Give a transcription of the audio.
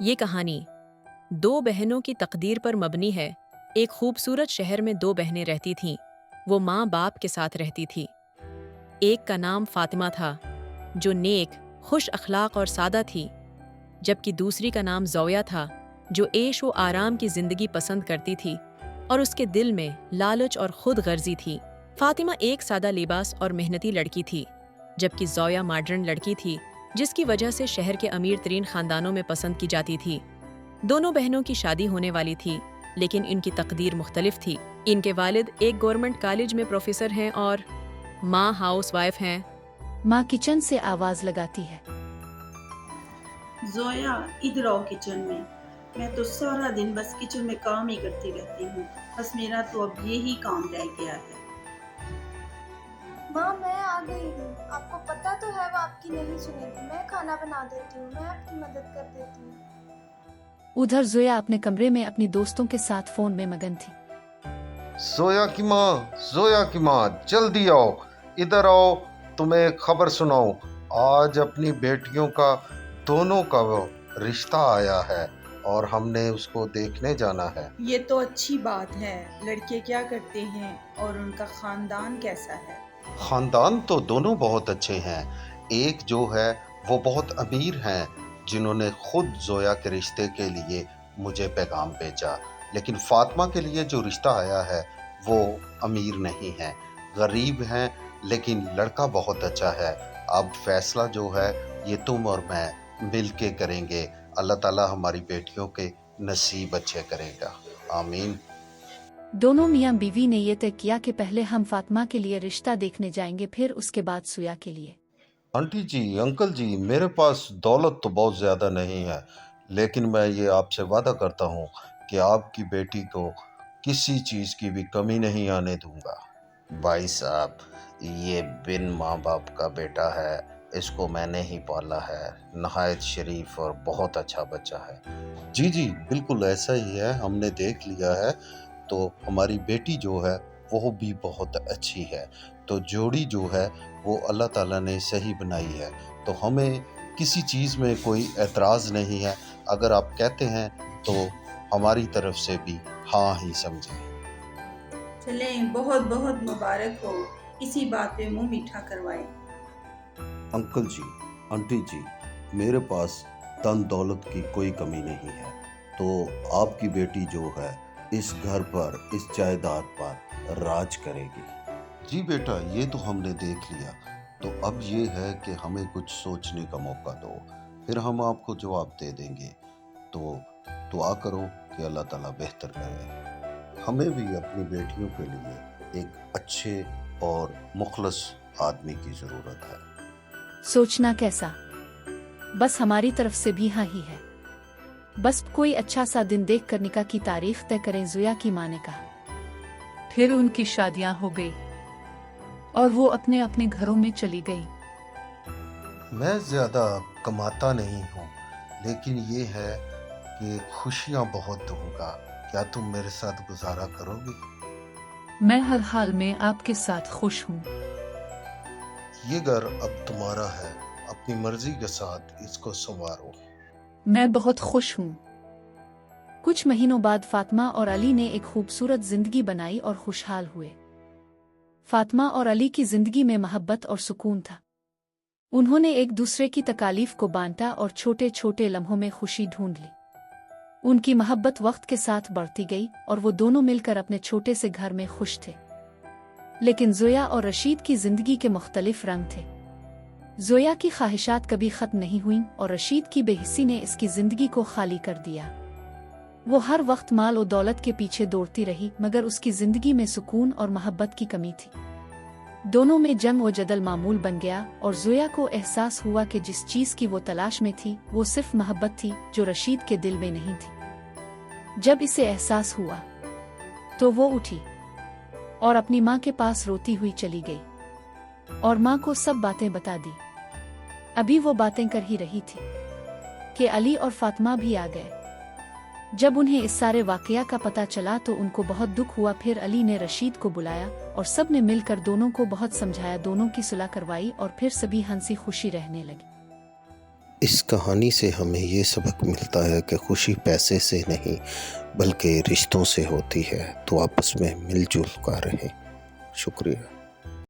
یہ کہانی دو بہنوں کی تقدیر پر مبنی ہے۔ ایک خوبصورت شہر میں دو بہنیں رہتی تھیں۔ وہ ماں باپ کے ساتھ رہتی تھی۔ ایک کا نام فاطمہ تھا، جو نیک، خوش اخلاق اور سادہ تھی، جبکہ دوسری کا نام زویا تھا، جو عیش و آرام کی زندگی پسند کرتی تھی اور اس کے دل میں لالچ اور خود غرضی تھی۔ فاطمہ ایک سادہ لباس اور محنتی لڑکی تھی، جبکہ زویا ماڈرن لڑکی تھی، جس کی وجہ سے شہر کے امیر ترین خاندانوں میں پسند کی جاتی تھی۔ دونوں بہنوں کی شادی ہونے والی تھی، لیکن ان کی تقدیر مختلف تھی۔ ان کے والد ایک گورنمنٹ کالج میں پروفیسر ہیں اور ماں ہاؤس وائف ہیں۔ ماں کچن سے آواز لگاتی ہے۔ زویا، ادھر آؤ کچن میں۔ میں تو سارا دن بس کچن میں کام ہی کرتی رہتی ہوں، بس میرا تو اب یہی کام رہ گیا ہے۔ ماں میں آ گئی ہوں، آپ کو پتہ تو ہے وہ آپ کی نہیں سنے گی۔ میں کھانا بنا دیتی ہوں، میں آپ کی مدد کر دیتی ہوں۔ ادھر زویا اپنے کمرے میں اپنی دوستوں کے ساتھ فون میں مگن تھی۔ زویا کی ماں جلدی آؤ، ادھر آؤ، تمہیں ایک خبر سناؤں۔ آج اپنی بیٹیوں کا دونوں کا رشتہ آیا ہے اور ہم نے اس کو دیکھنے جانا ہے۔ یہ تو اچھی بات ہے۔ لڑکے کیا کرتے ہیں اور ان کا خاندان کیسا ہے؟ خاندان تو دونوں بہت اچھے ہیں۔ ایک جو ہے وہ بہت امیر ہیں، جنہوں نے خود زویا کے رشتے کے لیے مجھے پیغام بھیجا، لیکن فاطمہ کے لیے جو رشتہ آیا ہے وہ امیر نہیں ہے، غریب ہیں، لیکن لڑکا بہت اچھا ہے۔ اب فیصلہ جو ہے یہ تم اور میں مل کے کریں گے۔ اللہ تعالیٰ ہماری بیٹیوں کے نصیب اچھے کرے گا، آمین۔ دونوں میاں بیوی نے یہ طے کیا کہ پہلے ہم فاطمہ کے لیے رشتہ دیکھنے جائیں گے، پھر اس کے بعد سویا کے لیے۔ آنٹی جی، انکل جی، میرے پاس دولت تو بہت زیادہ نہیں ہے، لیکن میں یہ آپ سے وعدہ کرتا ہوں کہ آپ کی بیٹی کو کسی چیز کی بھی کمی نہیں آنے دوں گا۔ بھائی صاحب، یہ بن ماں باپ کا بیٹا ہے، اس کو میں نے ہی پالا ہے، نہایت شریف اور بہت اچھا بچہ ہے۔ جی جی، بالکل ایسا ہی ہے، ہم نے دیکھ لیا ہے، تو ہماری بیٹی جو ہے وہ بھی بہت اچھی ہے، تو جوڑی جو ہے وہ اللہ تعالیٰ نے صحیح بنائی ہے، تو ہمیں کسی چیز میں کوئی اعتراض نہیں ہے۔ اگر آپ کہتے ہیں تو ہماری طرف سے بھی ہاں ہی سمجھیں۔ چلیں، بہت بہت مبارک ہو، اسی بات پہ منہ میٹھا کروائیں۔ انکل جی، آنٹی جی، میرے پاس دن دولت کی کوئی کمی نہیں ہے، تو آپ کی بیٹی جو ہے اس گھر پر، اس جائیداد پر راج کرے گی۔ جی بیٹا، یہ تو ہم نے دیکھ لیا، تو اب یہ ہے کہ ہمیں کچھ سوچنے کا موقع دو، پھر ہم آپ کو جواب دے دیں گے۔ تو دعا کرو کہ اللہ تعالیٰ بہتر کرے۔ ہمیں بھی اپنی بیٹیوں کے لیے ایک اچھے اور مخلص آدمی کی ضرورت ہے۔ سوچنا کیسا، بس ہماری طرف سے بھی ہاں ہی ہے۔ بس کوئی اچھا سا دن دیکھ کر نکاح کی تاریخ طے کریں، زویا کی ماں نے کہا۔ پھر ان کی شادیاں ہو گئی اور وہ اپنے اپنے گھروں میں چلی گئی۔ میں زیادہ کماتا نہیں ہوں، لیکن یہ ہے کہ خوشیاں بہت دوں گا۔ کیا تم میرے ساتھ گزارا کرو گی؟ میں ہر حال میں آپ کے ساتھ خوش ہوں۔ یہ گھر اب تمہارا ہے، اپنی مرضی کے ساتھ اس کو سنوارو۔ میں بہت خوش ہوں۔ کچھ مہینوں بعد فاطمہ اور علی نے ایک خوبصورت زندگی بنائی اور خوشحال ہوئے۔ فاطمہ اور علی کی زندگی میں محبت اور سکون تھا۔ انہوں نے ایک دوسرے کی تکالیف کو بانٹا اور چھوٹے چھوٹے لمحوں میں خوشی ڈھونڈ لی۔ ان کی محبت وقت کے ساتھ بڑھتی گئی اور وہ دونوں مل کر اپنے چھوٹے سے گھر میں خوش تھے۔ لیکن زویا اور رشید کی زندگی کے مختلف رنگ تھے۔ زویا کی خواہشات کبھی ختم نہیں ہوئیں اور رشید کی بے حسی نے اس کی زندگی کو خالی کر دیا۔ وہ ہر وقت مال و دولت کے پیچھے دوڑتی رہی، مگر اس کی زندگی میں سکون اور محبت کی کمی تھی۔ دونوں میں جنگ و جدل معمول بن گیا اور زویا کو احساس ہوا کہ جس چیز کی وہ تلاش میں تھی وہ صرف محبت تھی، جو رشید کے دل میں نہیں تھی۔ جب اسے احساس ہوا تو وہ اٹھی اور اپنی ماں کے پاس روتی ہوئی چلی گئی اور ماں کو سب باتیں بتا دی۔ ابھی وہ باتیں کر ہی رہی تھی کہ علی اور فاطمہ بھی آ گئے۔ جب انہیں اس سارے واقعہ کا پتہ چلا تو ان کو بہت دکھ ہوا۔ پھر علی نے رشید کو بلایا اور سب نے مل کر دونوں کو بہت سمجھایا، دونوں کی صلح کروائی اور پھر سبھی ہنسی خوشی رہنے لگے۔ اس کہانی سے ہمیں یہ سبق ملتا ہے کہ خوشی پیسے سے نہیں بلکہ رشتوں سے ہوتی ہے، تو آپس میں مل جل کر رہیں۔ شکریہ۔